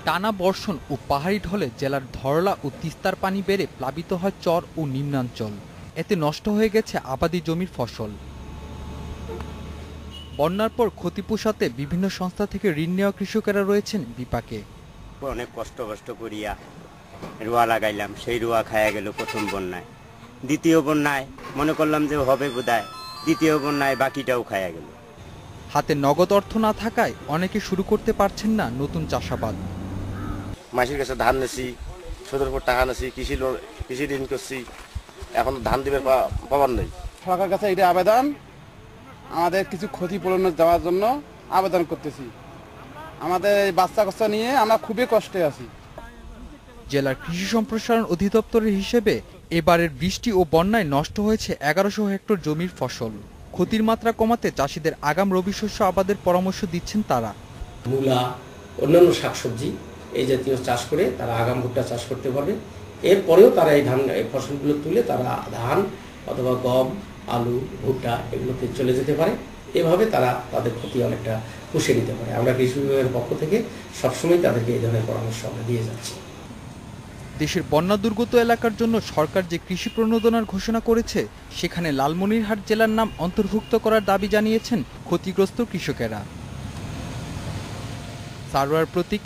টানা বর্ষণ ও পাহাড়ি ঢলে জেলার ধরলা ও তিস্তার পানি বেড়ে প্লাবিত হয় চর ও নিম্নাঞ্চল। এতে নষ্ট হয়ে গেছে আবাদি জমির ফসল। বন্যার পর ক্ষতি পোষাতে বিভিন্ন সংস্থা থেকে ঋণ নেওয়া কৃষকেরা রয়েছেন বিপাকে। অনেক কষ্ট করিয়া রোয়া লাগাইলাম, সেই রোয়া খায়া গেল প্রথম বন্যায়। দ্বিতীয় বন্যায় মনে করলাম যে হবে বোধহয়, দ্বিতীয় বন্যায় বাকিটাও খায়া গেল। হাতে নগদ অর্থ না থাকায় অনেকে শুরু করতে পারছেন না নতুন চাষাবাদ। মাসির কাছে ধান নেছি, সুদের উপর টাকা নেছি, কৃষি ঋণ করছি, এখন ধান দিবে পাবার নেই। সরকারের কাছে এটা আবেদন, আমাদের কিছু ক্ষতিপূরণ দেওয়ার জন্য আবেদন করতেছি। আমাদের এই বাচ্চা কাচ্চা নিয়ে আমরা খুবই কষ্টে আছি। জেলার কৃষি সম্প্রসারণ অধিদপ্তরের হিসেবে এবারের বৃষ্টি ও বন্যায় নষ্ট হয়েছে 1100 হেক্টর জমির ফসল। ক্ষতির মাত্রা কমাতে চাষিদের আগাম রবি শস্য আবাদের পরামর্শ দিচ্ছেন তারা। মূলা, অন্যান্য শাকসবজি এই জাতীয় চাষ করে তারা আগাম ভুট্টা চাষ করতে পারবে। এরপরেও তারা এই ফসলগুলো তুলে তারা ধান অথবা গম, আলু, ভুট্টা এগুলোতে চলে যেতে পারে। এভাবে তারা তাদের ক্ষতি অনেকটা পুষে নিতে পারে। আমরা কৃষি বিভাগের পক্ষ থেকে সবসময় তাদেরকে এই ধরনের পরামর্শ আমরা দিয়ে যাচ্ছি। দেশের বন্যা দুর্গত এলাকার জন্য সরকার যে কৃষি প্রণোদনার ঘোষণা করেছে, সেখানে লালমনিরহাট জেলার নাম অন্তর্ভুক্ত করার দাবি জানিয়েছেন ক্ষতিগ্রস্ত কৃষকেরা। সারোয়ার প্রতীক,